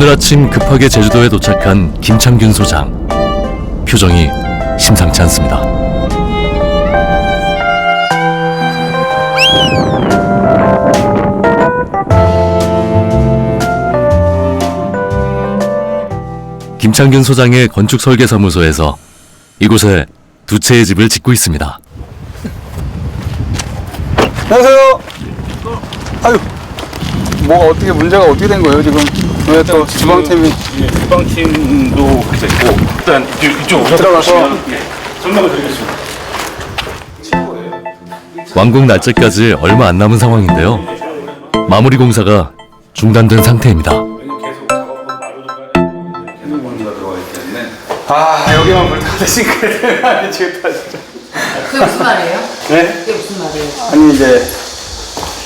오늘 아침 급하게 제주도에 도착한 김창균 소장. 표정이 심상치 않습니다. 김창균 소장의 건축설계사무소에서 이곳에 두 채의 집을 짓고 있습니다. 안녕하세요. 아유, 뭐가 어떻게 문제가 어떻게 된 거예요 지금? 왜 또 주방팀이? 예, 주방팀도 같이 있고 일단 이쪽 들어가서 설명을 드리겠습니다. 완공 날짜까지 얼마 안 남은 상황인데요. 마무리 공사가 중단된 상태입니다. 아 여기만 불타는 싱크대 미치겠다 진짜. 그게 무슨 말이에요? 네? 그게 무슨 말이에요? 아니 이제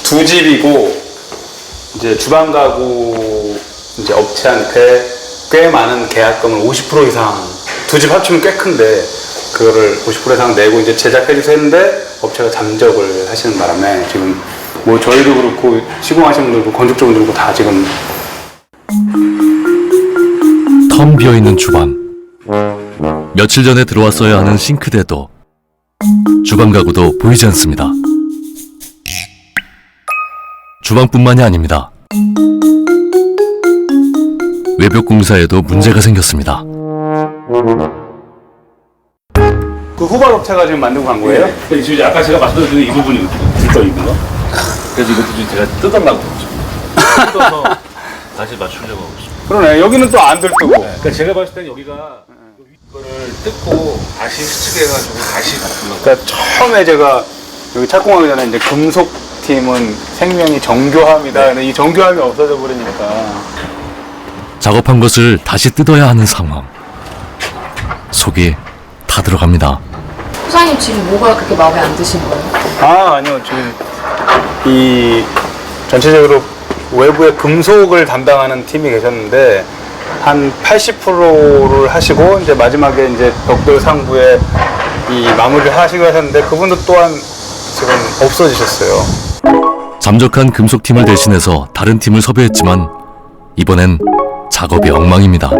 두 집이고 이제 주방 가구 이제 업체한테 꽤 많은 계약금을 50% 이상 두 집 합치면 꽤 큰데 그거를 50% 이상 내고 이제 제작해 주세요 했는데 업체가 잠적을 하시는 바람에 지금 뭐 저희도 그렇고 시공하시는 분들도 건축적으로 그렇고 다 지금 텅 비어있는 주방. 며칠 전에 들어왔어야 하는 싱크대도 주방 가구도 보이지 않습니다. 주방뿐만이 아닙니다. 외벽 공사에도 문제가 생겼습니다. 그 후발 업체가 지금 만들고 간 거예요? 네. 지금 아까 제가 말씀드린 이 부분이 들떠 있는 거. 그래서 이것도 지금 제가 뜯으려고 뜯어서 다시 맞추려고 하고 있습니다. 그러네. 여기는 또 안 들뜨고. 그러니까 제가 봤을 때는 여기가 이거를 뜯고 다시 수축해가지고 다시 맞추려고. 그러니까 처음에 제가 여기 착공하기 전에 이제 금속팀은 생명이 정교함이다. 근데 이 정교함이 없어져 버리니까. 작업한 것을 다시 뜯어야 하는 상황. 속이 다 들어갑니다. 소장님 지금 뭐가 그렇게 마음에 안 드신 거예요? 아 아니요 지금 이 전체적으로 외부에 금속을 담당하는 팀이 계셨는데 한 80%를 하시고 이제 마지막에 이제 벽돌 상부에 이 마무리를 하시고 하셨는데 그분도 또한 지금 없어지셨어요. 잠적한 금속팀을 대신해서 다른 팀을 섭외했지만 이번엔 작업이 엉망입니다.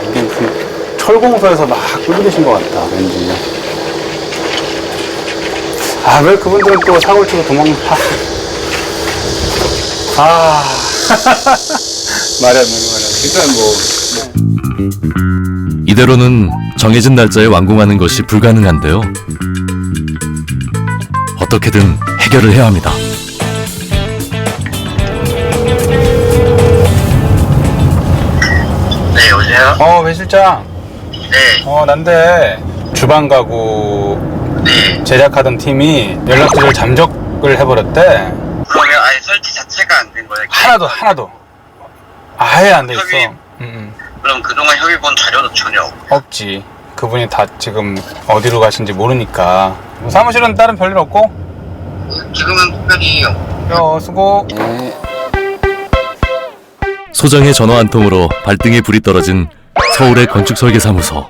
이게 무슨 철공소에서 막 꿀리신 것 같다 왠지. 아 왜 그분들은 또 사고를 치고 도망가. 아 말이 안 되는 말이야. 일단 뭐 이대로는 정해진 날짜에 완공하는 것이 불가능한데요. 어떻게든 해결을 해야 합니다. 네, 여보세요? 배 실장. 네, 난데 주방 가구 네. 제작하던 팀이 연락처를 잠적을 해버렸대. 그러면 아예 설치 자체가 안 된 거예요? 하나도 아예 안 돼 있어. 협의- 그럼 그동안 협의 본 자료도 전혀 없고. 없지. 그분이 다 지금 어디로 가신지 모르니까. 사무실은 다른 별일 없고. 지금은 특별히 수고. 소장의 전화 한 통으로 발등에 불이 떨어진 서울의 건축설계사무소.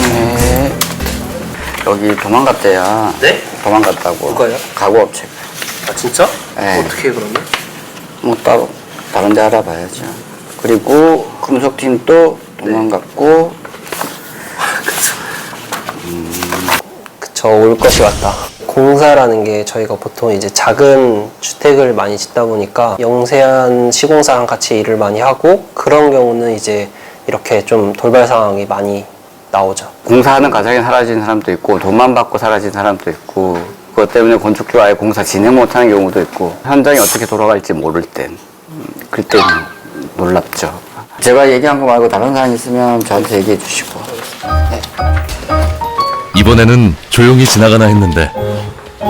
네. 여기 도망갔대요. 네? 도망갔다고. 누가요? 가구업체가. 아 진짜? 네. 어떻게 그러면? 뭐 따로 다른 데 알아봐야죠. 그리고 금속팀도 도망갔고. 그쵸, 올 것이 왔다. 공사라는 게 저희가 보통 이제 작은 주택을 많이 짓다 보니까 영세한 시공사랑 같이 일을 많이 하고 그런 경우는 이제 이렇게 좀 돌발 상황이 많이 나오죠. 공사하는 과정에 사라진 사람도 있고 돈만 받고 사라진 사람도 있고 그것 때문에 건축주가 아예 공사 진행 못하는 경우도 있고 현장이 어떻게 돌아갈지 모를 땐 그때는 놀랍죠. 제가 얘기한 거 말고 다른 사람 있으면 저한테 얘기해 주시고. 이번에는 조용히 지나가나 했는데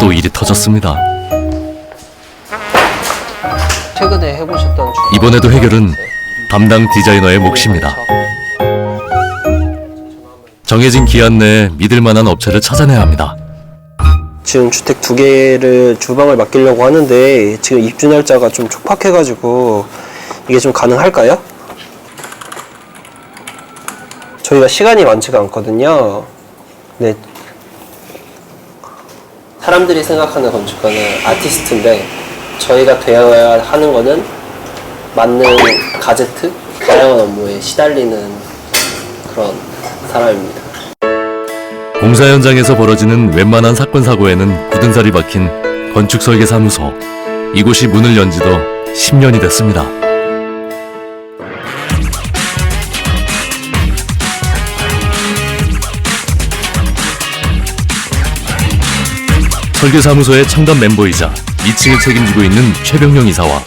또 일이 터졌습니다. 최근에 해보셨던 이번에도 해결은 담당 디자이너의 몫입니다. 정해진 기한 내에 믿을 만한 업체를 찾아내야 합니다. 지금 주택 2개를 주방을 맡기려고 하는데 지금 입주 날짜가 좀 촉박해가지고 이게 좀 가능할까요? 저희가 시간이 많지가 않거든요. 네. 사람들이 생각하는 건축가는 아티스트인데 저희가 되어야 하는 거는 맞는 가제트, 다양한 업무에 시달리는 그런 사람입니다. 공사 현장에서 벌어지는 웬만한 사건 사고에는 굳은 살이 박힌 건축설계사무소. 이곳이 문을 연 지도 10년이 됐습니다. 설계사무소의 창단 멤버이자 2층을 책임지고 있는 최병영 이사와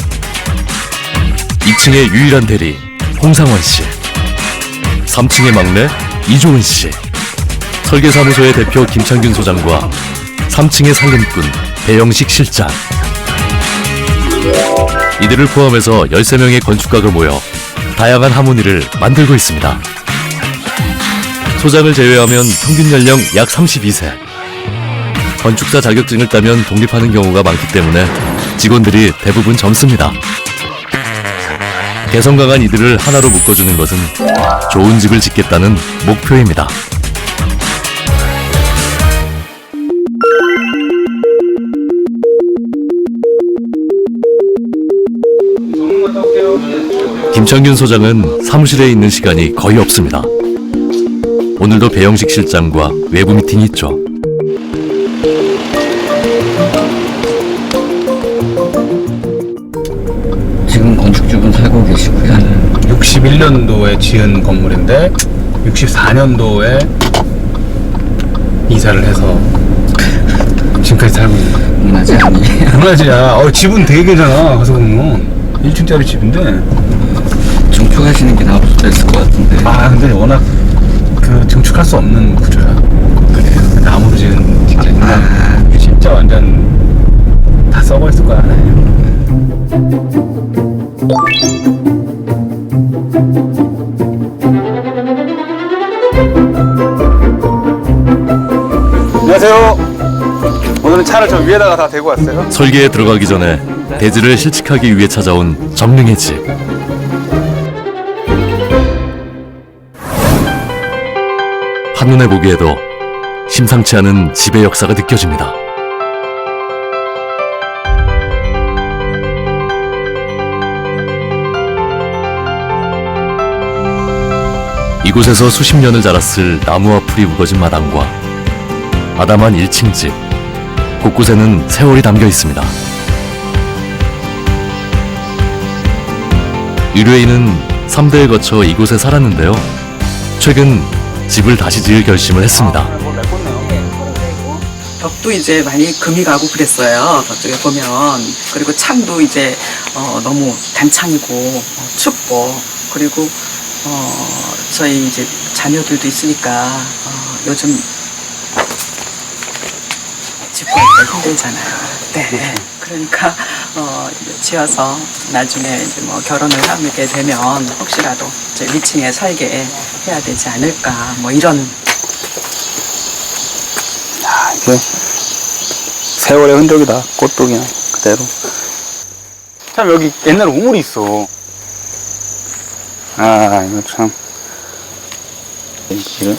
2층의 유일한 대리 홍상원 씨, 3층의 막내 이조은 씨, 설계사무소의 대표 김창균 소장과 3층의 살림꾼 배영식 실장. 이들을 포함해서 13명의 건축가가 모여 다양한 하모니를 만들고 있습니다. 소장을 제외하면 평균 연령 약 32세. 건축사 자격증을 따면 독립하는 경우가 많기 때문에 직원들이 대부분 젊습니다. 개성 강한 이들을 하나로 묶어주는 것은 좋은 집을 짓겠다는 목표입니다. 김창균 소장은 사무실에 있는 시간이 거의 없습니다. 오늘도 배영식 실장과 외부 미팅이 있죠. 지금 건축주분 살고 계시고요. 61년도에 지은 건물인데 64년도에 이사를 해서 지금까지 살고 있는 거야. 문화재 아니에요? 문화재야. 집은 되게 괜찮아. 가서 보면 1층짜리 집인데. 중축하시는 게 나을 수도 있을 것 같은데. 근데 워낙 그 증축할 수 없는 구조야. 그래요. 나무로 지은 진짜 진짜 완전 다 썩어 있을 거야. 안녕하세요. 오늘은 차를 저 위에다가 다 대고 왔어요. 설계에 들어가기 전에 대지를 실측하기 위해 찾아온 정릉의 집. 한눈에 보기에도 심상치 않은 집의 역사가 느껴집니다. 이곳에서 수십 년을 자랐을 나무와 풀이 우거진 마당과 아담한 1층 집, 곳곳에는 세월이 담겨 있습니다. 의뢰인은 3대에 거쳐 이곳에 살았는데요. 최근 집을 다시 지을 결심을 했습니다. 벽도 이제 많이 금이 가고 그랬어요. 저쪽에 보면. 그리고 창도 이제 너무 단창이고 춥고, 그리고 저희 이제 자녀들도 있으니까 요즘 집 구하기가 힘들잖아요. 네. 그러니까 이제 지어서 나중에 이제 뭐 결혼을 하게 되면 혹시라도 이제 위층에 살게 해야 되지 않을까, 뭐 이런. 이게 세월의 흔적이다. 꽃도 그냥 그대로. 참 여기 옛날에 우물이 있어. 이거 참. 이렇게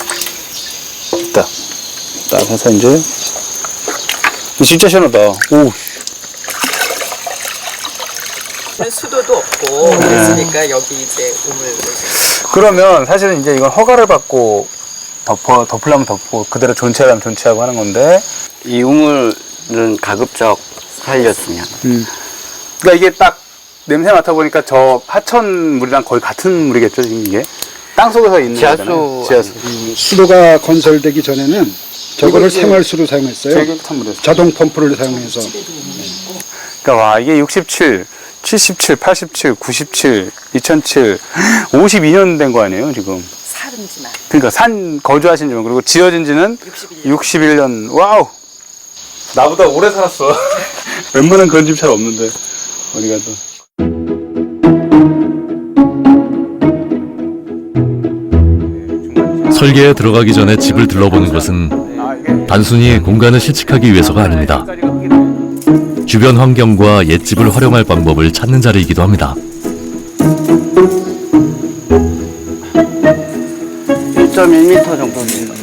딱 해서 이제 진짜 시원하다. 오. 수도도 없고 그랬으니까 여기 이제 우물. 그러면 사실은 이제 이건 허가를 받고 덮으려면 덮고 그대로 존치하려면 존치하고 하는 건데. 이 우물은 가급적 살렸으면. 그러니까 이게 딱 냄새 맡아보니까 저 하천 물이랑 거의 같은 물이겠죠, 지금 이게? 땅 속에서 있는 거잖아요. 지하수. 수도가 건설되기 전에는 저거를 생활수로 사용했어요. 되게 깨끗한 물이었어요. 자동 펌프를 사용해서. 그러니까 와, 이게 67, 77, 87, 97, 2007, 52년 된 거 아니에요, 지금? 사름지만. 그러니까 거주하신 지는, 그리고 지어진 지는 61년. 와우! 나보다 오래 살았어. 웬만한 그런 집 잘 없는데, 어디 가도. 설계에 들어가기 전에 집을 둘러보는 것은 단순히 공간을 실측하기 위해서가 아닙니다. 주변 환경과 옛집을 활용할 방법을 찾는 자리이기도 합니다. 1.1m 정도 됩니다.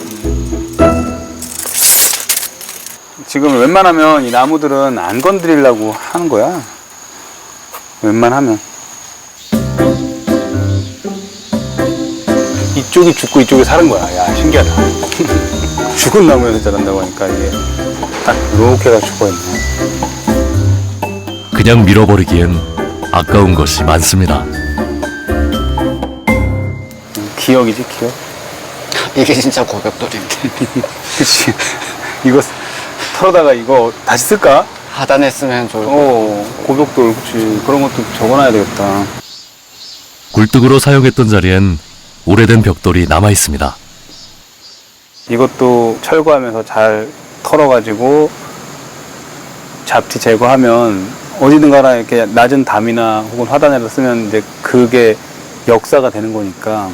지금 웬만하면 이 나무들은 안 건드리려고 하는 거야. 웬만하면. 이쪽이 죽고 이쪽이 사는 거야. 야, 신기하다. 죽은 나무에서 자란다고 하니까 이게 딱 이렇게 해가 죽어있네. 그냥 밀어버리기엔 아까운 것이 많습니다. 기억이지, 기억. 이게 진짜 고벽돌인데. 그치. 이거 털어다가 이거 다시 쓸까? 하단했으면 좋을 것 고벽돌, 그치. 그런 것도 적어놔야 되겠다. 굴뚝으로 사용했던 자리엔 오래된 벽돌이 남아 있습니다. 이것도 철거하면서 잘 털어가지고 잡티 제거하면 어디든가나 이렇게 낮은 담이나 혹은 화단에다 쓰면 이제 그게 역사가 되는 거니까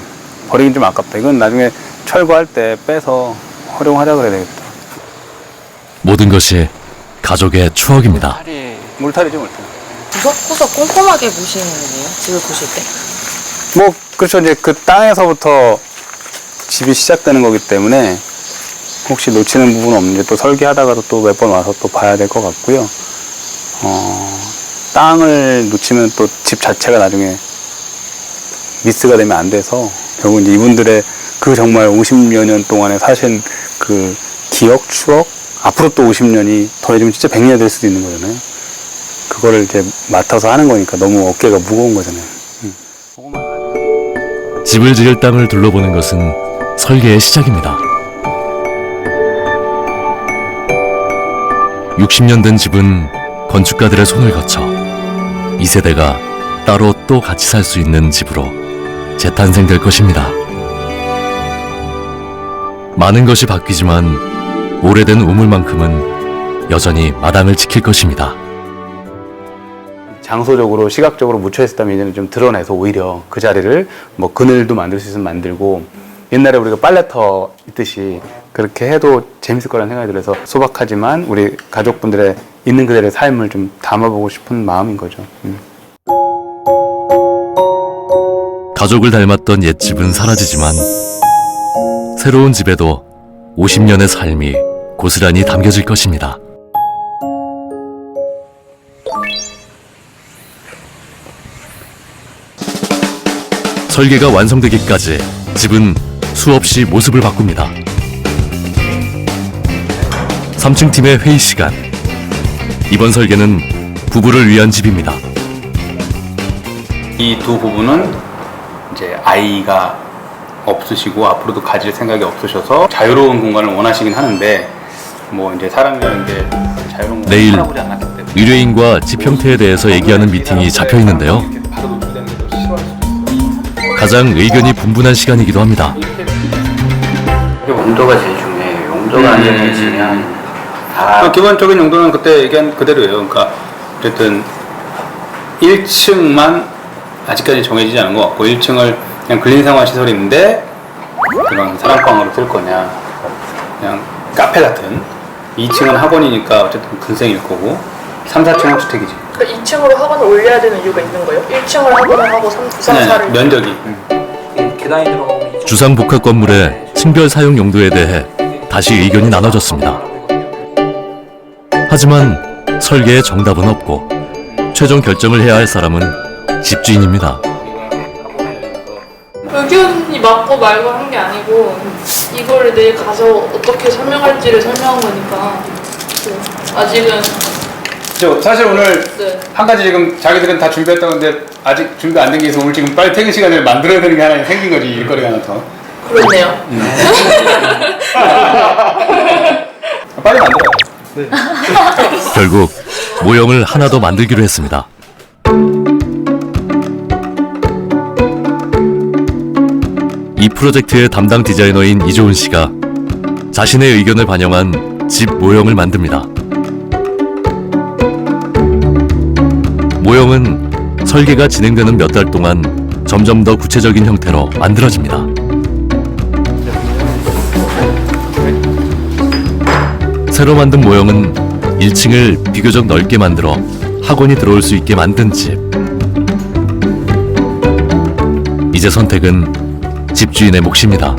버리긴 좀 아깝다. 이건 나중에 철거할 때 빼서 활용하자 그래야 되겠다. 모든 것이 가족의 추억입니다. 물탈이죠, 물탈. 구석구석 꼼꼼하게 보시는 거예요? 집을 보실 때? 뭐 그렇죠. 이제 그 땅에서부터 집이 시작되는 거기 때문에 혹시 놓치는 부분 없는지 또 설계하다가도 또 몇 번 와서 또 봐야 될 것 같고요. 땅을 놓치면 또 집 자체가 나중에 미스가 되면 안 돼서 결국 이제 이분들의 그 정말 50여 년 동안에 사신 그 기억, 추억, 앞으로 또 50년이 더해지면 진짜 100년이 될 수도 있는 거잖아요. 그거를 이제 맡아서 하는 거니까 너무 어깨가 무거운 거잖아요. 집을 지을 땅을 둘러보는 것은 설계의 시작입니다. 60년 된 집은 건축가들의 손을 거쳐 2세대가 따로 또 같이 살 수 있는 집으로 재탄생될 것입니다. 많은 것이 바뀌지만 오래된 우물만큼은 여전히 마당을 지킬 것입니다. 장소적으로 시각적으로 묻혀있었다면 이제는 좀 드러내서 오히려 그 자리를 뭐 그늘도 만들 수 있으면 만들고 옛날에 우리가 빨래터 있듯이 그렇게 해도 재밌을 거라는 생각이 들어서 소박하지만 우리 가족분들의 있는 그대로의 삶을 좀 담아보고 싶은 마음인 거죠. 가족을 닮았던 옛집은 사라지지만 새로운 집에도 50년의 삶이 고스란히 담겨질 것입니다. 설계가 완성되기까지 집은 수없이 모습을 바꿉니다. 3층 팀의 회의 시간. 이번 설계는 부부를 위한 집입니다. 이 두 부부는 이제 아이가 없으시고 앞으로도 가질 생각이 없으셔서 자유로운 공간을 원하시긴 하는데 뭐 이제 사람이라는 게 자유로운 공간을 내일 살아보지 않았기 때문에 의뢰인과 집 형태에 대해서 얘기하는 미팅이 잡혀 있는데요. 바로 노출되는 게 좀 싫어할 수도 있어요. 가장 의견이 분분한 시간이기도 합니다. 용도가 제일 중요해요. 용도가 안 되는 게 중요한. 기본적인 용도는 그때 얘기한 그대로예요. 그러니까 어쨌든 1층만 아직까지 정해지지 않은 것 같고 1층을 그냥 근린생활시설인데 그런 사랑방으로 쓸 거냐 그냥 카페 같은 2층은 학원이니까 어쨌든 근생일 거고 3, 4층은 주택이지. 그러니까 2층으로 학원을 올려야 되는 이유가 있는 거예요? 1층을 학원을 하고 3, 4를 면적이 계단이 들어가면 주상복합 건물의 층별 사용 용도에 대해 다시 의견이 나눠졌습니다. 하지만 설계에 정답은 없고 최종 결정을 해야 할 사람은 집주인입니다. 의견이 맞고 말고 한 게 아니고 이거를 내일 가서 어떻게 설명할지를 설명한 거니까 아직은 사실 오늘 네. 한 가지 지금 자기들은 다 준비했다는데 아직 준비 안 된 게 있어서 오늘 지금 빨리 퇴근 시간을 만들어야 되는 게 하나 생긴 거지. 일거리가 하나 더. 그렇네요. 빨리 만들어요. 결국 모형을 하나 더 만들기로 했습니다. 이 프로젝트의 담당 디자이너인 이조은 씨가 자신의 의견을 반영한 집 모형을 만듭니다. 모형은 설계가 진행되는 몇 달 동안 점점 더 구체적인 형태로 만들어집니다. 새로 만든 모형은 1층을 비교적 넓게 만들어 학원이 들어올 수 있게 만든 집. 이제 선택은 집주인의 몫입니다.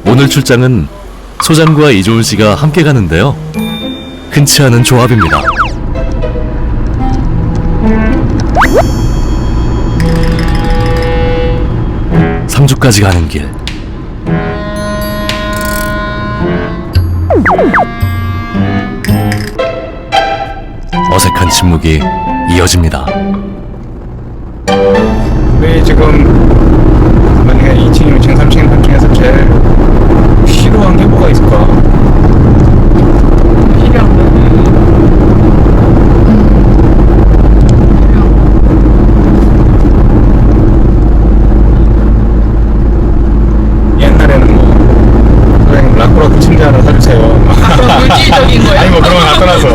오늘 출장은 소장과 이조은 씨가 함께 가는데요. 흔치 않은 조합입니다. 상주까지 가는 길. 어색한 침묵이 이어집니다. 우리 지금 만약에 2층, 6층, 3층, 3층에서 제일 필요한 게 뭐가 있을까? 필요한 거. 옛날에는 뭐 선생님 라꾸라꾸 침대 하나 사주세요. 물질적인 거예요? 아니 뭐 그런 건 안 떠나서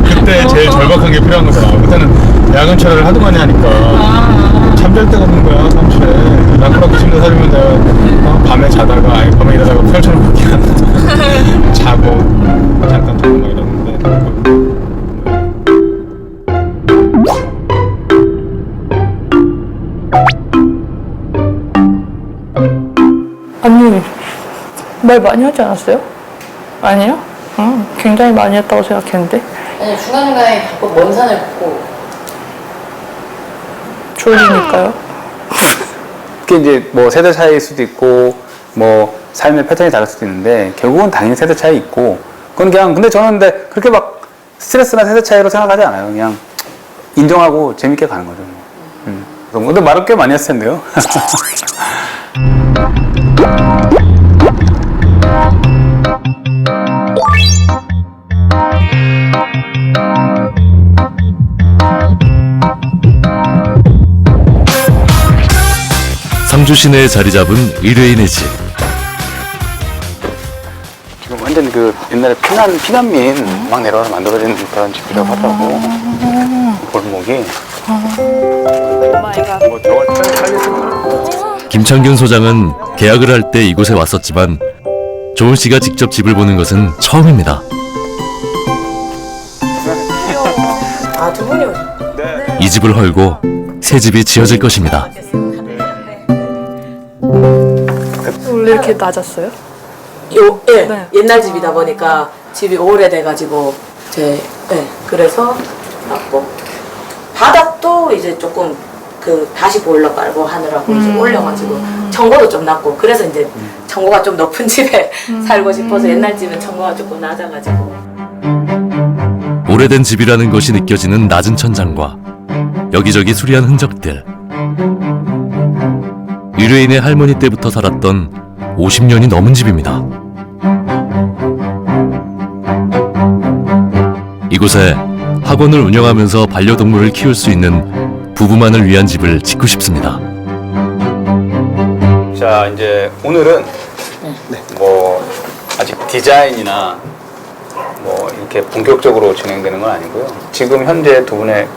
그때 제일 절박한 게 필요한 거잖아. 그때는 야근 처리를 하도 많이 하니까 잠잘 데가 없는 거야 사무실에. 라꾸라꾸 침대 사주면 내가 밤에 자다가 밤에 일하다가 펼쳐놓고 그냥 자고 잠깐 자고 막 이러는데. 언니 말 많이 하지 않았어요? 아니요? 굉장히 많이 했다고 생각했는데. 아니 중간중간에 자꾸 먼 산을 걷고 졸리니까요. 그게 이제 뭐 세대 차이일 수도 있고 뭐 삶의 패턴이 다를 수도 있는데 결국은 당연히 세대 차이 있고 그건 그냥 근데 저는 근데 그렇게 막 스트레스나 세대 차이로 생각하지 않아요. 그냥 인정하고 재밌게 가는 거죠. 근데 말을 꽤 많이 했을 텐데요. 상주 시내에 자리 잡은 의뢰인의 집. 지금 완전 그 옛날에 피난민 막 내려와서 만들어진 그런 집이라고 하더라고. 골목이. 뭐 저걸 살겠어. 김창균 소장은 계약을 할 때 이곳에 왔었지만 조은 씨가 직접 집을 보는 것은 처음입니다. 아 두 분이 이 집을 헐고 새 집이 지어질 것입니다. 원래 이렇게 낮았어요? 예, 네. 옛날 집이다 보니까 집이 오래돼가지고 그래서 놨고 바닥도 이제 조금 그 다시 보일러 깔고 하느라고 이제 올려가지고 청고도 좀 낮고 그래서 이제 청고가 좀 높은 집에 살고 싶어서 옛날 집은 청고가 조금 낮아가지고. 오래된 집이라는 것이 느껴지는 낮은 천장과 여기저기 수리한 흔적들. 의뢰인의 할머니 때부터 살았던 50년이 넘은 집입니다. 이곳에 학원을 운영하면서 반려동물을 키울 수 있는 부부만을 위한 집을 짓고 싶습니다. 자, 이제 오늘은 뭐 아직 디자인이나 뭐 이렇게 본격적으로 진행되는 건 아니고요. 지금 현재 두 분의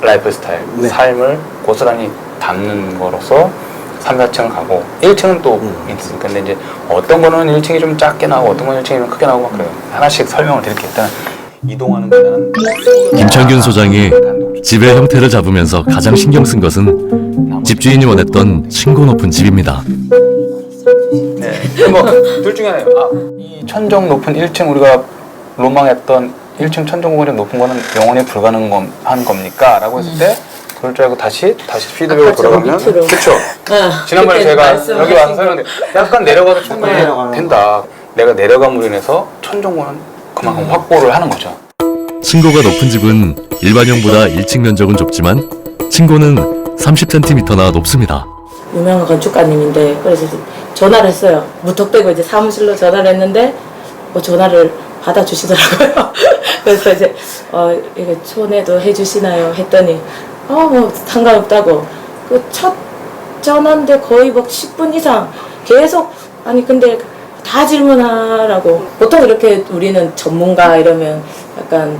라이프 스타일, 삶을 고스란히 담는 거로서 3, 4층 가고 1층은 또 있으니까 근데 이제 어떤 거는 1층이 좀 작게 나오고 어떤 거는 1층이 좀 크게 나오고 막 그래요. 하나씩 설명을 드릴게요. 일단 이동하는 거는 김창균 소장이 집의 형태를 잡으면서 가장 신경 쓴 것은 집주인이 원했던 층고 높은 집입니다. 네. 뭐 둘 중에 하나예요. 이 천정 높은 1층 우리가 로망했던 1층 천정 공간이 높은 거는 영원히 불가능한 겁니까? 라고 했을 때 그럴 줄 알고 다시 피드백으로 돌아가면 그렇죠. 지난번에 제가 여기 와서 설명드렸는데 약간 내려가서 충분히 된다. 내가 내려감으로 인해서 천정고는 그만큼 확보를 하는 거죠. 층고가 높은 집은 일반형보다 1층 면적은 좁지만 층고는 30cm나 높습니다. 유명한 건축가님인데 그래서 전화를 했어요. 무턱대고 이제 사무실로 전화를 했는데 전화를 받아주시더라고요. 그래서 이제 이게 촌에도 해주시나요? 했더니 뭐 상관없다고. 그 첫 전화인데 거의 막 10분 이상 계속 아니 근데 다 질문하라고. 보통 이렇게 우리는 전문가 이러면 약간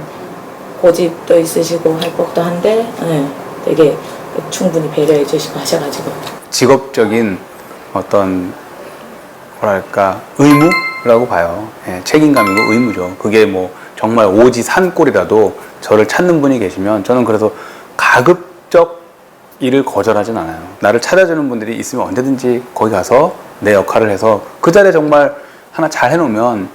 고집도 있으시고 할 법도 한데 되게 충분히 배려해 주시고 하셔가지고. 직업적인 어떤 뭐랄까 의무라고 봐요. 예, 책임감이고 의무죠. 그게 뭐 정말 오지 산골이라도 저를 찾는 분이 계시면 저는 그래서 가급적 일을 거절하진 않아요. 나를 찾아주는 분들이 있으면 언제든지 거기 가서 내 역할을 해서 그 자리에 정말 하나 잘 해놓으면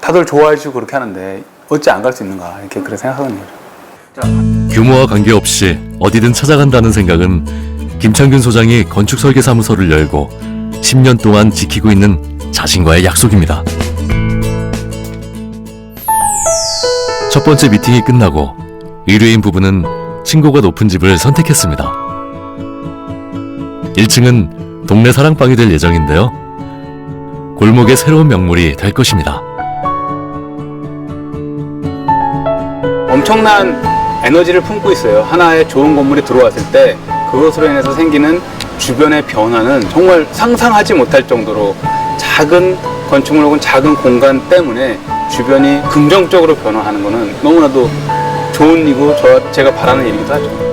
다들 좋아해주고 그렇게 하는데 어찌 안 갈 수 있는가 이렇게 그렇게 생각하는 거죠. 규모와 관계없이 어디든 찾아간다는 생각은 김창균 소장이 건축설계사무소를 열고 10년 동안 지키고 있는 자신과의 약속입니다. 첫 번째 미팅이 끝나고 의뢰인 부부는 층고가 높은 집을 선택했습니다. 1층은 동네 사랑방이 될 예정인데요. 골목의 새로운 명물이 될 것입니다. 엄청난 에너지를 품고 있어요. 하나의 좋은 건물이 들어왔을 때 그것으로 인해서 생기는 주변의 변화는 정말 상상하지 못할 정도로 작은 건축물 혹은 작은 공간 때문에 주변이 긍정적으로 변화하는 것은 너무나도 좋은 일이고 제가 바라는 일이기도 하죠.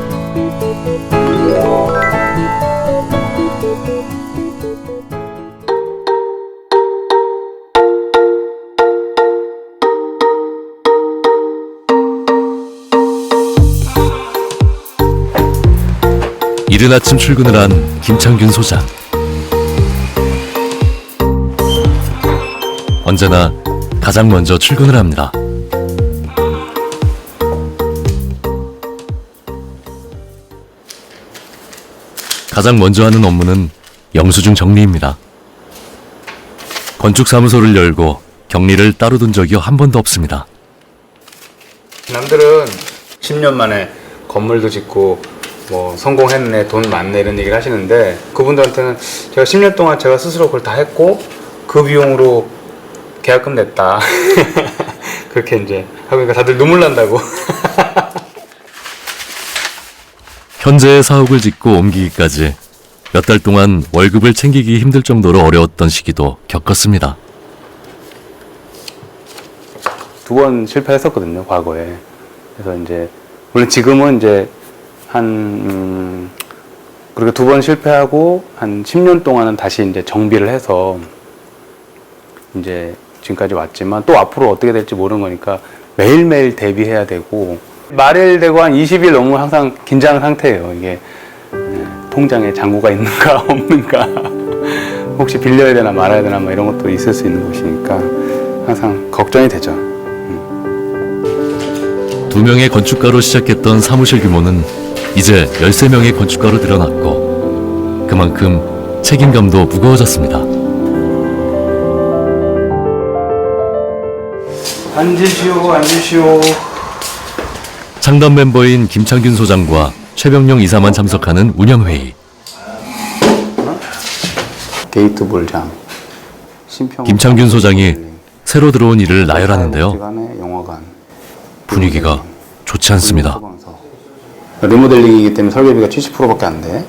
이른 아침 출근을 한 김창균 소장. 언제나 가장 먼저 출근을 합니다. 가장 먼저 하는 업무는 영수증 정리입니다. 건축사무소를 열고 격리를 따로 둔 적이 한 번도 없습니다. 남들은 10년 만에 건물도 짓고 뭐 성공했네, 돈 많네 이런 얘기를 하시는데 그분들한테는 제가 10년 동안 제가 스스로 그걸 다 했고 그 비용으로 계약금 냈다 그렇게 이제 하니까 다들 눈물 난다고. 현재의 사옥을 짓고 옮기기까지 몇 달 동안 월급을 챙기기 힘들 정도로 어려웠던 시기도 겪었습니다. 2번 실패했었거든요, 과거에. 그래서 이제 물론 지금은 이제 그렇게 2번 실패하고 한 10년 동안은 다시 이제 정비를 해서 이제 지금까지 왔지만 또 앞으로 어떻게 될지 모르는 거니까 매일매일 대비해야 되고 말일 되고 한 20일 넘으면 항상 긴장 상태예요. 이게 통장에 잔고가 있는가 없는가 혹시 빌려야 되나 말아야 되나 뭐 이런 것도 있을 수 있는 곳이니까 항상 걱정이 되죠. 2명의 건축가로 시작했던 사무실 규모는 이제 13명의 건축가로 늘어났고 그만큼 책임감도 무거워졌습니다. 앉으시오. 창단 멤버인 김창균 소장과 최병용 이사만 참석하는 운영회의. 게이트 볼장. 심평 김창균 소장이 새로 들어온 일을 나열하는데요. 영화관. 분위기가 좋지 않습니다. 리모델링이기 때문에 설계비가 70%밖에 안 돼.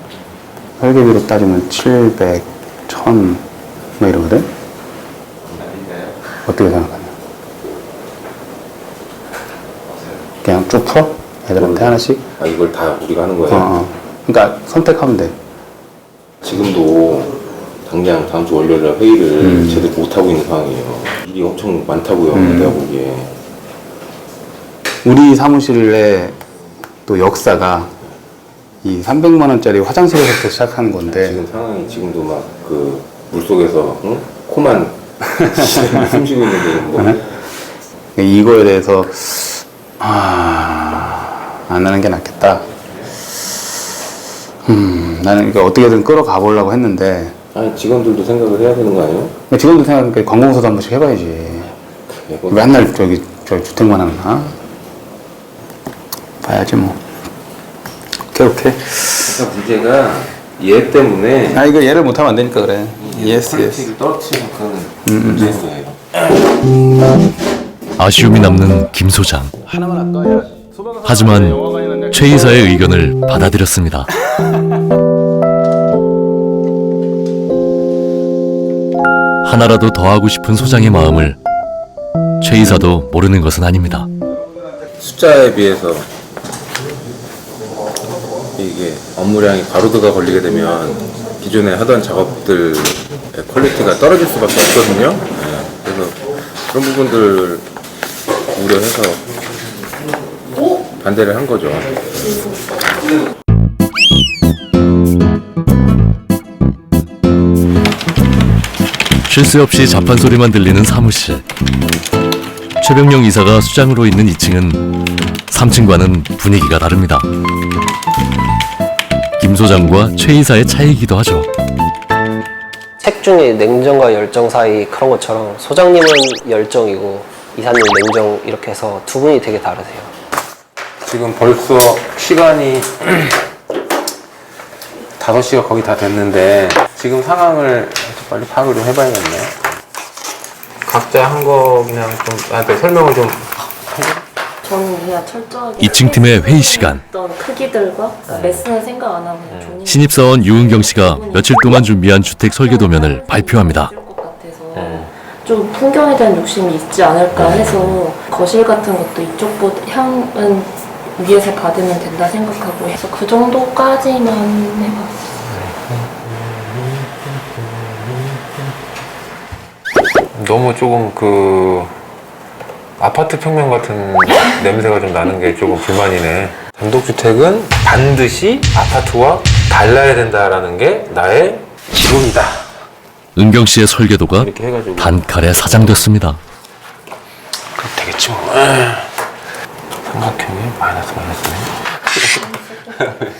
설계비로 따지면 700, 1000, 뭐 이러거든? 어떻게 생각하냐? 그냥 쭉 풀어? 애들한테 하나씩? 이걸 다 우리가 하는 거예요? 그러니까 선택하면 돼. 지금도 당장 다음 주 월요일날 회의를 제대로 못하고 있는 상황이에요. 일이 엄청 많다고요, 내가 보기에. 우리 사무실에 또 역사가 이 300만 원짜리 화장실에서부터 시작하는 건데 지금 상황이 지금도 막 그 물속에서 코만 숨쉬고 있는데 뭐. 이거에 대해서 안 하는 게 낫겠다. 나는 이거 어떻게든 끌어가 보려고 했는데 아니 직원들도 생각을 해야 되는 거 아니에요? 직원들 생각하니까 관공서도 한 번씩 해봐야지. 맨날 저기 주택만 하나? 봐야지 뭐. 오케이. 그러니까 문제가 얘 때문에 이거 얘를 못하면 안 되니까 그래. 퀄리티를 떨어뜨리는 그런 문제인 거예요. 아쉬움이 남는 김 소장. 하지만 최 이사의 의견을 받아들였습니다. 하나라도 더 하고 싶은 소장의 마음을 최 이사도 모르는 것은 아닙니다. 숫자에 비해서 이게 업무량이 바로드가 걸리게 되면 기존에 하던 작업들의 퀄리티가 떨어질 수밖에 없거든요. 그래서 그런 부분들 우려해서 반대를 한 거죠. 쉴 새 없이 자판 소리만 들리는 사무실. 최병영 이사가 수장으로 있는 2층은 3층과는 분위기가 다릅니다. 김 소장과 최 이사의 차이이기도 하죠. 책 중에 냉정과 열정 사이 그런 것처럼 소장님은 열정이고 이사님 냉정 이렇게 해서 두 분이 되게 다르세요. 지금 벌써 시간이 5시가 거의 다 됐는데 지금 상황을 빨리 파악을 좀 해봐야겠네. 각자 한 거 그냥 좀 나한테 설명을 좀. 저는 그냥 철저하게 2층 팀의 회의 시간. 어떤 크기들과 매스는 생각 안 하고 그냥 존인 신입사원 유은경 씨가 며칠 동안 준비한 주택 설계도면을 발표합니다. 좀 풍경에 대한 욕심이 있지 않을까 해서 거실 같은 것도 이쪽보다 향은 위에서 받으면 된다 생각하고 해서 그 정도까지만 해봤어요. 너무 조금 그 아파트 평면 같은 냄새가 좀 나는 게 조금 불만이네. 단독주택은 반드시 아파트와 달라야 된다라는 게 나의 기본이다. 은경 씨의 설계도가 단칼에 사장됐습니다. 그럼 되겠지 뭐. 삼각형이 마이너스네.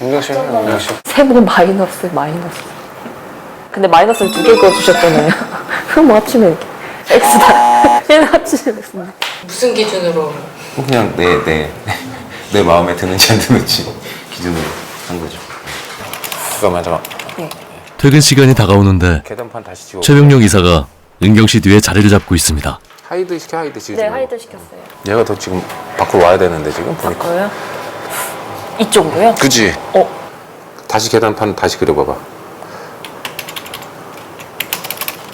은경 씨. 세분 마이너스. 근데 마이너스를 2개 그어주셨잖아요. 그럼 뭐 합치면 이렇게 X다. 얘는 합치면 X인데. 무슨 기준으로? 그냥 내 마음에 드는지 안 드는지 기준으로 한 거죠. 잠깐만. 네. 퇴근 시간이 다가오는데 계단판 다시 지워. 최병영 이사가 은경 씨 뒤에 자리를 잡고 있습니다. 하이드 지금. 네, 하이드 시켰어요. 얘가 더 지금 밖으로 와야 되는데 지금 보니까. 바꿔요? 이쪽으로요? 그지? 다시 계단판 다시 그려봐봐.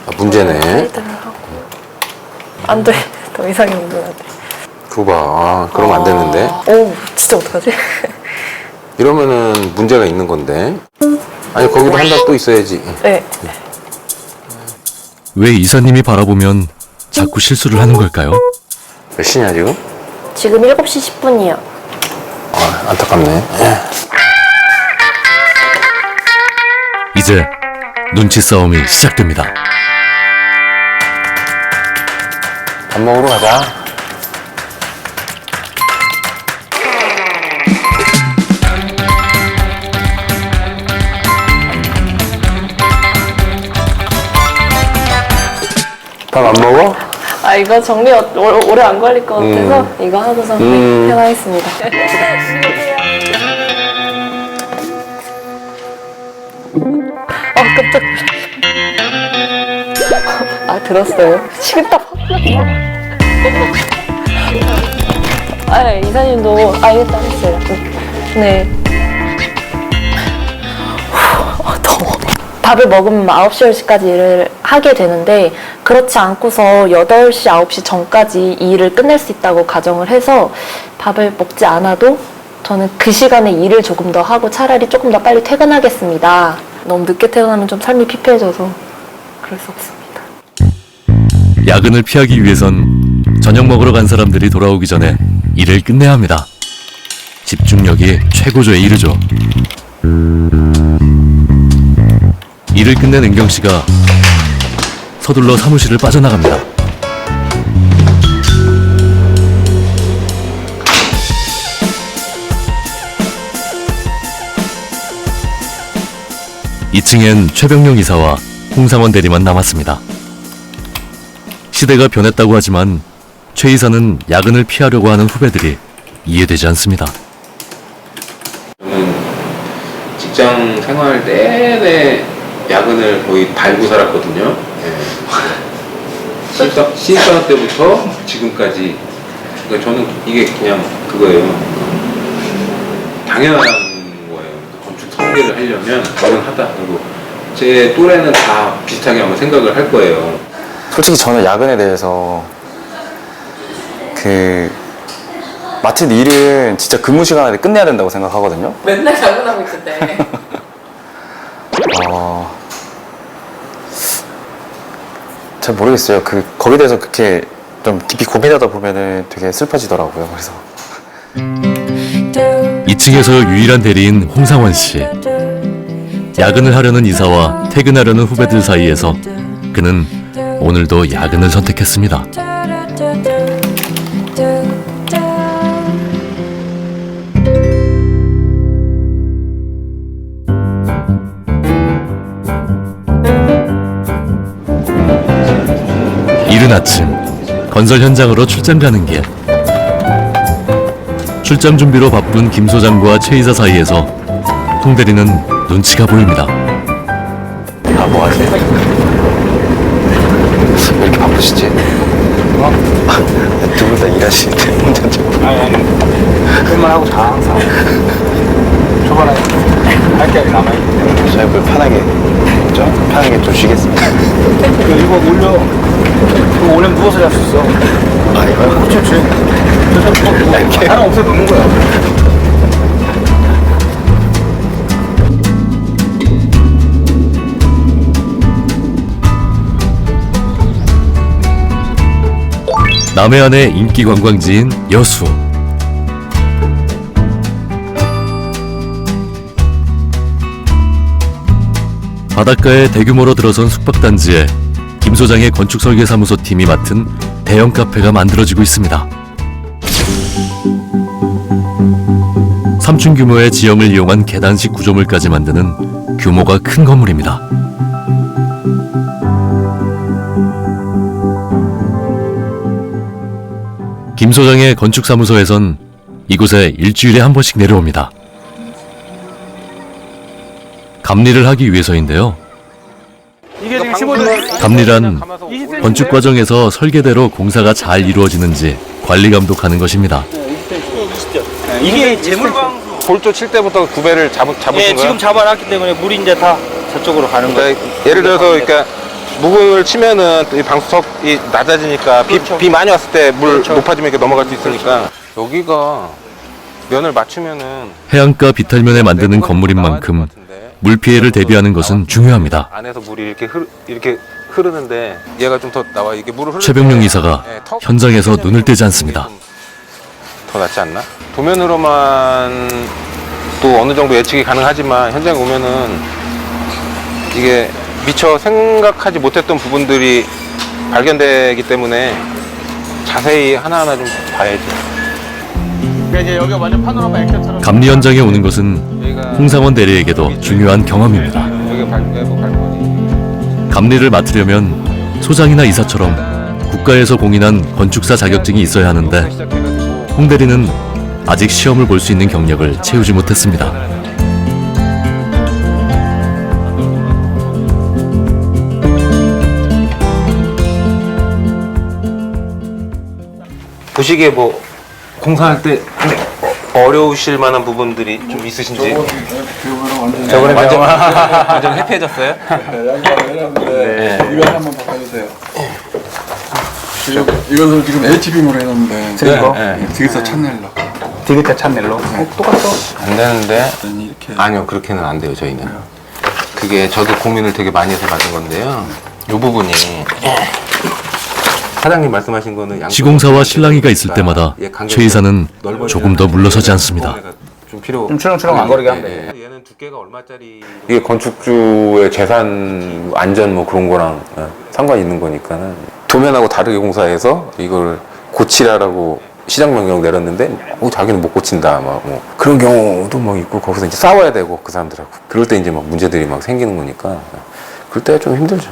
아, 문제네. 하이드를 하고. 안 돼. 더 이상이 문제가 돼. 그거 봐. 아, 그러면 안 되는데. 오, 진짜 어떡하지? 이러면은 문제가 있는 건데. 아니, 거기도 한 달 또 있어야지. 네. 왜 이사님이 바라보면 자꾸 실수를 하는 걸까요? 몇 시냐 지금? 지금 7시 10분이요. 아, 안타깝네. 이제 눈치 싸움이 시작됩니다. 밥 먹으러 가자. 밥 안 먹어? 아, 이거 정리 오래 안 걸릴 것 같아서 이거 하고서 해가겠습니다. 깜짝. 아, 들었어요? 식은땀 아, 이사님도 일단 했어요. 네. 더워. 밥을 먹으면 9시, 10시까지 일을 하게 되는데 그렇지 않고서 8시, 9시 전까지 이 일을 끝낼 수 있다고 가정을 해서 밥을 먹지 않아도 저는 그 시간에 일을 조금 더 하고 차라리 조금 더 빨리 퇴근하겠습니다. 너무 늦게 퇴근하면 좀 삶이 피폐해져서 그럴 수 없습니다. 야근을 피하기 위해선 저녁 먹으러 간 사람들이 돌아오기 전에 일을 끝내야 합니다. 집중력이 최고조에 이르죠. 일을 끝낸 은경 씨가 서둘러 사무실을 빠져나갑니다. (2층엔) 최병영 이사와 홍상원 대리만 남았습니다. 시대가 변했다고 하지만 최 이사는 야근을 피하려고 하는 후배들이 이해되지 않습니다. 저는 직장 생활 내내 야근을 거의 달고 살았거든요. 신입사원 때부터 지금까지. 그러니까 저는 이게 그냥 그거예요. 당연한 거예요. 건축 설계를 하려면 뭐는 하다. 그리고 제 또래는 다 비슷하게 아마 생각을 할 거예요. 솔직히 저는 야근에 대해서 맡은 일은 진짜 근무 시간 안에 끝내야 된다고 생각하거든요. 맨날 야근하고 있던데. 잘 모르겠어요. 거기에 대해서 그렇게 좀 깊이 고민하다 보면은 되게 슬퍼지더라고요. 그래서 2층에서 유일한 대리인 홍상원 씨. 야근을 하려는 이사와 퇴근하려는 후배들 사이에서 그는 오늘도 야근을 선택했습니다. 이른 아침 건설 현장으로 출장 가는 길. 출장 준비로 바쁜 김 소장과 최 이사 사이에서 홍 대리는 눈치가 보입니다. 아, 뭐 하세요? 왜 이렇게 바쁘시지? 두 분 다 일하시는데 혼자 좀. 아니 끝만 하고 자 항상. 초반에 할 게 남아있기 때문에 저희 편하게 좀 쉬겠습니다. 이거 올려. 이거 올리면 누워서 잘 수 있어. 아, 이거요? 그렇지. 이렇게. 사람 없어 놓는 거야. 남해안의 인기 관광지인 여수. 바닷가에 대규모로 들어선 숙박단지에 김 소장의 건축설계사무소 팀이 맡은 대형 카페가 만들어지고 있습니다. 3층 규모의 지형을 이용한 계단식 구조물까지 만드는 규모가 큰 건물입니다. 김 소장의 건축사무소에선 이곳에 일주일에 한 번씩 내려옵니다. 감리를 하기 위해서인데요. 이게 지금 15도. 감리란 건축 과정에서 설계대로 공사가 잘 이루어지는지 관리 감독하는 것입니다. 이게 재물방 볼조 칠 때부터 구배를 잡으신 거예요? 지금 잡아놨기 때문에 물이 이제 다 저쪽으로 가는 거예요. 예를 들어서 그러니까 묵을 치면은 이 방수턱이 낮아지니까 비 많이 왔을 때 물 높아지면 이렇게 넘어갈 수 있으니까 여기가 면을 맞추면은 해안가 비탈면에 만드는 건물인 만큼 물 피해를 대비하는 것은 중요합니다. 안에서 물이 이렇게 흐르는데 얘가 좀 더 나와 이게 물을 흐르는 최병용 이사가 현장에서 눈을 떼지 않습니다. 더 낫지 않나? 도면으로만 또 어느 정도 예측이 가능하지만 현장에 오면은 이게 미처 생각하지 못했던 부분들이 발견되기 때문에 자세히 하나하나 좀 봐야지. 그러니까 이제 여기가 완전 파노라마 액션처럼. 감리 현장에 오는 것은 홍상원 대리에게도 중요한 경험입니다. 감리를 맡으려면 소장이나 이사처럼 국가에서 공인한 건축사 자격증이 있어야 하는데 홍 대리는 아직 시험을 볼 수 있는 경력을 채우지 못했습니다. 보시기에 뭐 공사할 때 어려우실 만한 부분들이 좀 있으신지. 저번에 완전 해피해졌어요? 네. 이거 한번 바꿔주세요. 이것을 지금 HB모로 해놨는데 디귿자 찬넬로. 디귿자 찬넬로? 똑같어. 안 되는데. 아니요, 그렇게는 안 돼요, 저희는. 그게 저도 고민을 되게 많이 해서 만든 건데요. 이 부분이 사장님 말씀하신 거는 시공사와 실랑이가 있을 때마다 최 이사는 조금 더 물러서지 않습니다. 좀 출렁출렁 안 거리게 하면 돼. 얘는 두께가 얼마짜리? 이게 건축주의 재산 안전 뭐 그런 거랑 상관이 있는 거니까는 도면하고 다르게 공사해서 이걸 고치라라고 시장 명령 내렸는데 자기는 못 고친다 막 뭐 그런 경우도 뭐 있고 거기서 이제 싸워야 되고 그 사람들하고 그럴 때 이제 막 문제들이 막 생기는 거니까 그럴 때 좀 힘들죠.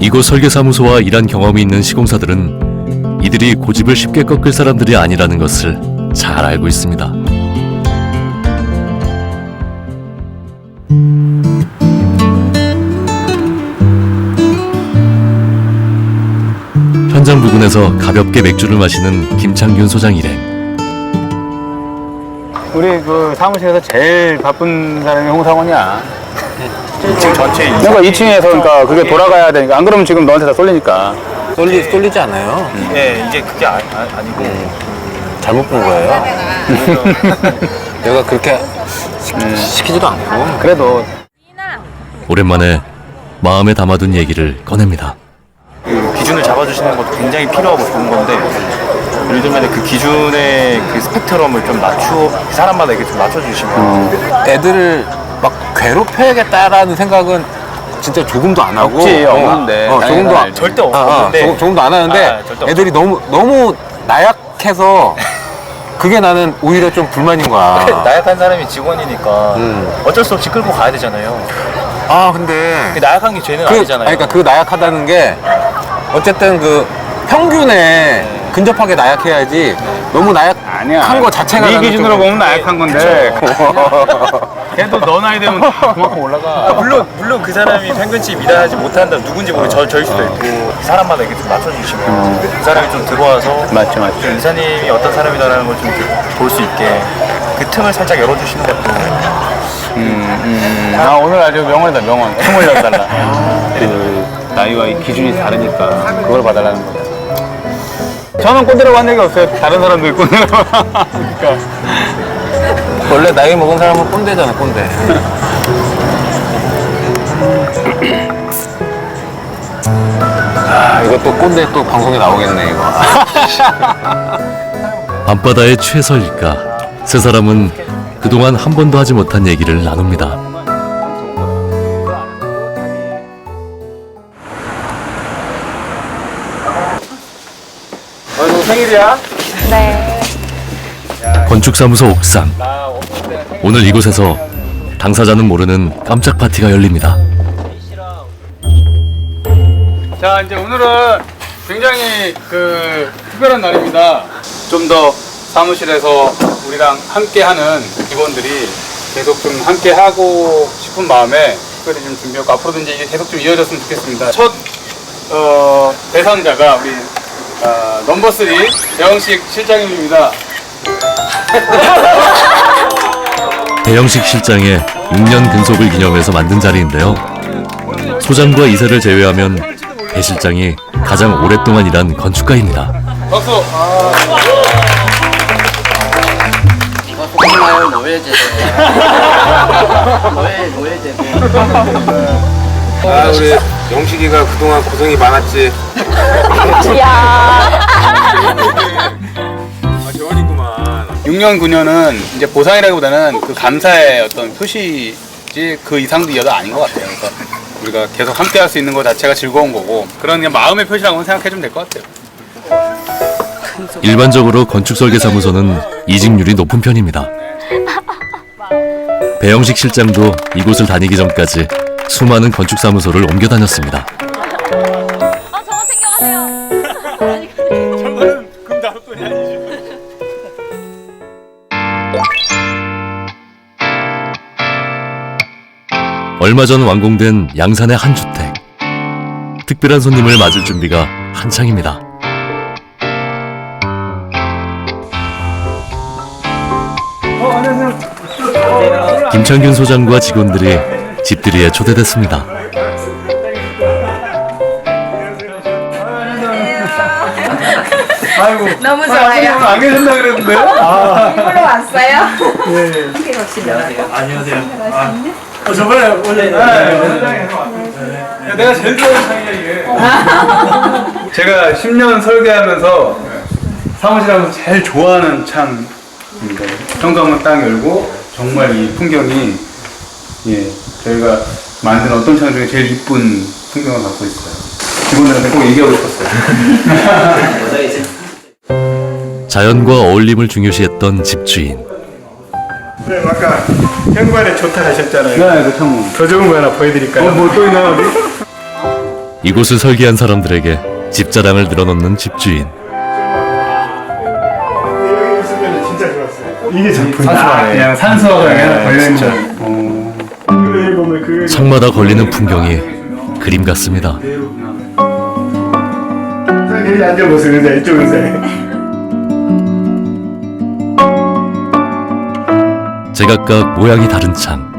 이곳 설계사무소와 일한 경험이 있는 시공사들은 이들이 고집을 쉽게 꺾을 사람들이 아니라는 것을 잘 알고 있습니다. 현장 부근에서 가볍게 맥주를 마시는 김창균 소장 일행. 우리 그 사무실에서 제일 바쁜 사람이 홍상원이야. 2층 전체. 그러니까 2층에서 그러니까 그게 돌아가야 되니까 안 그러면 지금 너한테 다 쏠리니까. 쏠리지 않아요. 네, 이제 그게 아니고 잘못 본 거예요. 내가 그렇게 시키지도 않고. 그래도 오랜만에 마음에 담아둔 얘기를 꺼냅니다. 그 기준을 잡아주시는 것도 굉장히 필요하고 좋은 건데 예를 들면 그 기준의 그 스펙트럼을 좀 사람마다 이렇게 좀 맞춰주시면 애들을 막 괴롭혀야겠다라는 생각은 진짜 조금도 안 하고 없지, 없는데. 조금도 절대 없는데. 조금도 안 하는데 절대 애들이 너무 나약해서 그게 나는 오히려 좀 불만인 거야. 나약한 사람이 직원이니까 어쩔 수 없이 끌고 가야 되잖아요. 근데 그 나약한 게 죄는 아니잖아요. 그러니까 그 나약하다는 게 어쨌든 그 평균에 근접하게 나약해야지 너무 나약한 거 자체가 네 나는 기준으로 좀- 보면 나약한 건데 걔도 너 나이 되면 그만큼 올라가. 물론 그 사람이 평균치 미달하지 못한다 누군지 모르고 저일 수도 있고 그 사람마다 이렇게 좀 맞춰주시면 그 사람이 좀 들어와서 맞죠. 좀 이사님이 어떤 사람이다라는 걸 좀 볼 수 있게 그 틈을 살짝 열어주시는 것도 오늘 아주 명언이다, 명언. 28달러. 그 나이와 이 기준이 다르니까 그걸 봐달라는 거죠. 저는 꼰대라고 한 적이 없어요. 다른 사람들이 꼰대라고 하니까. 원래 나이 먹은 사람은 꼰대잖아, 꼰대. 이것도 꼰대 또 방송에 나오겠네, 이거. 밤바다의 최서일까 세 사람은 그동안 한 번도 하지 못한 얘기를 나눕니다. 오늘 생일이야? 네. 건축사무소 옥상. 오늘 이곳에서 당사자는 모르는 깜짝 파티가 열립니다. 자, 이제 오늘은 굉장히 특별한 날입니다. 좀 더 사무실에서 우리랑 함께하는 직원들이 계속 좀 함께하고 싶은 마음에 특별히 좀 준비했고 앞으로도 이제 이게 계속 좀 이어졌으면 좋겠습니다. 첫 대상자가 우리 넘버 3 배영식 실장님입니다. 배영식 실장의 6년 근속을 기념해서 만든 자리인데요. 소장과 이사를 제외하면 배 실장이 가장 오랫동안 일한 건축가입니다. 박수! 정말 노예제도. 노예제도. 우리 영식이가 그동안 고생이 많았지. 재원이구만. 6년 9년은 이제 보상이라기보다는 그 감사의 어떤 표시지 그 이상도 이하도 아닌 것 같아요. 그래서 우리가 계속 함께 할 수 있는 것 자체가 즐거운 거고 그런 그냥 마음의 표시라고 생각해주면 될 것 같아요. 일반적으로 건축설계사무소는 이직률이 높은 편입니다. 배영식 실장도 이곳을 다니기 전까지 수많은 건축사무소를 옮겨 다녔습니다. 저거 챙겨가세요. 저거는 금 다섯 돈이 아니지. 얼마 전 완공된 양산의 한 주택. 특별한 손님을 맞을 준비가 한창입니다. 김창균 소장과 직원들이 집들이에 초대됐습니다. 아이고. 너무 좋아요. 안 계신다 그랬는데? 일부러 왔어요? 예. 함께 갑시다. 안녕하세요. 저번에 원래 내가 제일 좋아하는 창이야 이게. 제가 10년 설계하면서 사무실하면서 제일 좋아하는 창입니다. 현관문 딱 열고 정말 이 풍경이 저희가 만든 어떤 창 중에 제일 이쁜 풍경을 갖고 있어요. 직원들한테 꼭 얘기하고 싶었어요. 자연과 어울림을 중요시했던 집주인. 네, 아까 현관에 좋다 하셨잖아요. 네, 그 창문. 더 좋은 거 하나 보여드릴까요? 뭐 또 있나 어디? 이곳을 설계한 사람들에게 집자랑을 늘어놓는 집주인. 여기 있으면 진짜 좋았어요. 이게 작품이야. 그냥 산소가 그냥 걸려있는 거. 창마다 걸리는 풍경이 그림 같습니다. 여기 앉아보세요. 이제 이쪽에서. 제각각 모양이 다른 창.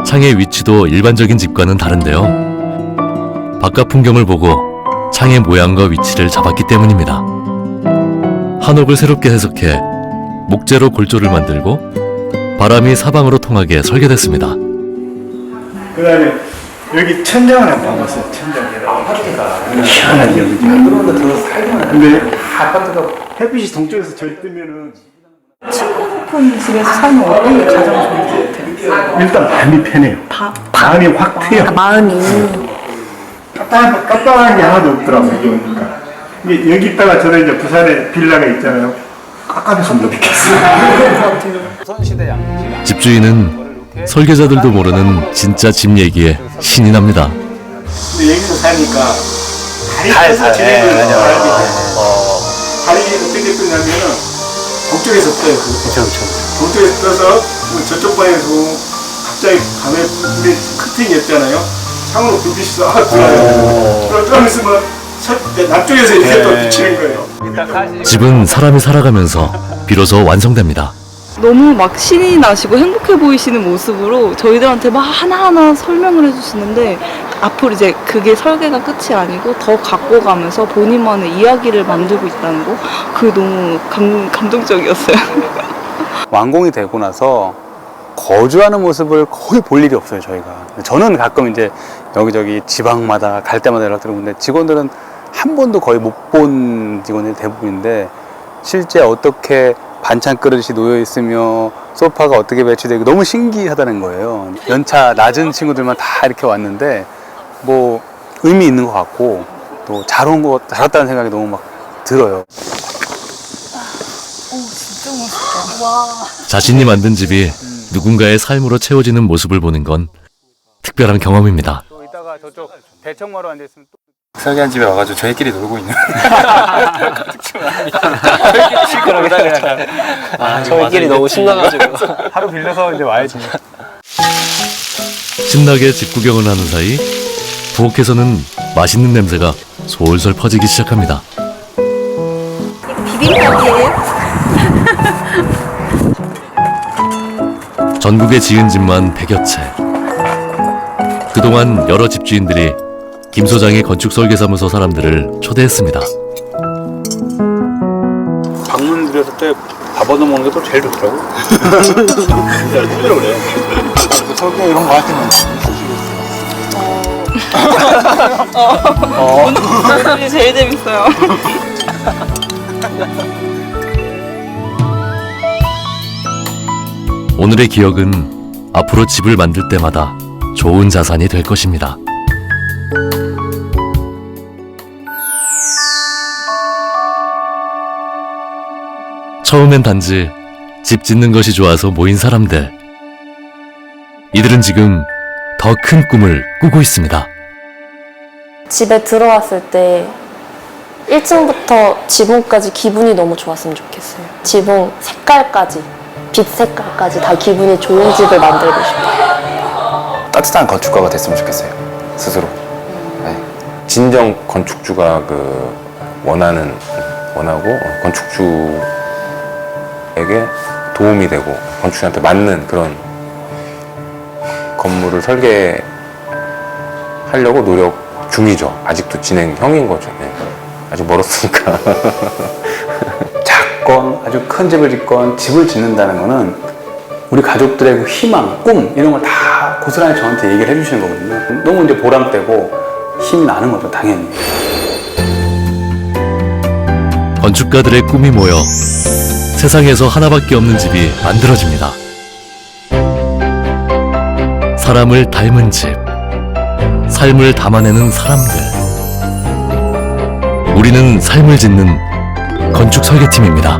창의 위치도 일반적인 집과는 다른데요. 바깥 풍경을 보고 창의 모양과 위치를 잡았기 때문입니다. 한옥을 새롭게 해석해 목재로 골조를 만들고 바람이 사방으로 통하게 설계됐습니다. 그 다음에 여기 천장을 한번 봐봤어요. 천장. 시원하죠, 그죠? 근데 아파트가 햇빛이 동쪽에서 절 뜨면은 층고 높은 집에서 살면 어떤 게 가장 좋은 것 같아요? 일단 마음이 편해요. 마음이 확 트여. 마음이. 깝깝한 게 하나도 없더라고요. 여기 오니까. 이게 여기 있다가 저는 이제 부산에 빌라가 있잖아요. 깝깝해서 못 있겠어요. 집주인은 설계자들도 모르는 진짜 집 얘기에 신이 납니다. 근데 여기서 사니까 다리 떠서 지내는 걸 알게 돼요. 다리가 어떻게 끝나면은 동쪽에서 떠요. 동쪽에서 떠서 뭐 저쪽 방에서 갑자기 밤에 근데 커튼이 없잖아요. 창으로 불빛이 싹 들어와요. 그럼 좀 있으면 남쪽에서 이렇게 또 비치는 거예요. 집은 사람이 살아가면서 비로소 완성됩니다. 너무 막 신이 나시고 행복해 보이시는 모습으로 저희들한테 막 하나하나 설명을 해주시는데 앞으로 이제 그게 설계가 끝이 아니고 더 갖고 가면서 본인만의 이야기를 만들고 있다는 거 그게 너무 감동적이었어요. 완공이 되고 나서 거주하는 모습을 거의 볼 일이 없어요, 저희가. 저는 가끔 이제 여기저기 지방마다 갈 때마다 연락드리는데 직원들은 한 번도 거의 못 본 직원들이 대부분인데 실제 어떻게 반찬 그릇이 놓여 있으며 소파가 어떻게 배치되고 너무 신기하다는 거예요. 연차 낮은 친구들만 다 이렇게 왔는데 뭐 의미 있는 것 같고 또 잘 왔다는 생각이 너무 막 들어요. 진짜 멋있다. 와. 자신이 만든 집이 누군가의 삶으로 채워지는 모습을 보는 건 특별한 경험입니다. 이따가 저쪽 대청마루 앉아있으면 또 설계한 집에 와가지고 저희끼리 놀고 있는. 저희끼리 너무 신나가지고. 하루 빌려서 이제 와야지. 신나게 집 구경을 하는 사이 부엌에서는 맛있는 냄새가 솔솔 퍼지기 시작합니다. 비빔밥이에요? 전국에 지은 집만 100여 채. 그동안 여러 집주인들이 김 소장의 건축설계사무소 사람들을 초대했습니다. 방문 드렸을 때 밥 얻어 먹는 게 또 제일 좋더라고. 진짜 힘들어 그래요. 설계 이런 거 하시면 오늘 제일 재밌어요. 오늘의 기억은 앞으로 집을 만들 때마다 좋은 자산이 될 것입니다. 처음엔 단지 집 짓는 것이 좋아서 모인 사람들. 이들은 지금 더 큰 꿈을 꾸고 있습니다. 집에 들어왔을 때 1층부터 지붕까지 기분이 너무 좋았으면 좋겠어요. 지붕 색깔까지, 빛 색깔까지 다 기분이 좋은 집을 만들고 싶어요. 따뜻한 건축가가 됐으면 좋겠어요. 스스로. 네. 진정 건축주가 원하고 건축주에게 도움이 되고 건축주한테 맞는 그런 건물을 설계하려고 노력 중이죠. 아직도 진행형인 거죠. 네. 아직 멀었으니까. 작건 아주 큰 집을 짓건 집을 짓는다는 거는 우리 가족들의 그 희망, 꿈 이런 걸 다 고스란히 저한테 얘기를 해주시는 거거든요. 너무 이제 보람되고 힘이 나는 거죠, 당연히. 건축가들의 꿈이 모여 세상에서 하나밖에 없는 집이 만들어집니다. 사람을 닮은 집, 삶을 담아내는 사람들. 우리는 삶을 짓는 건축 설계팀입니다.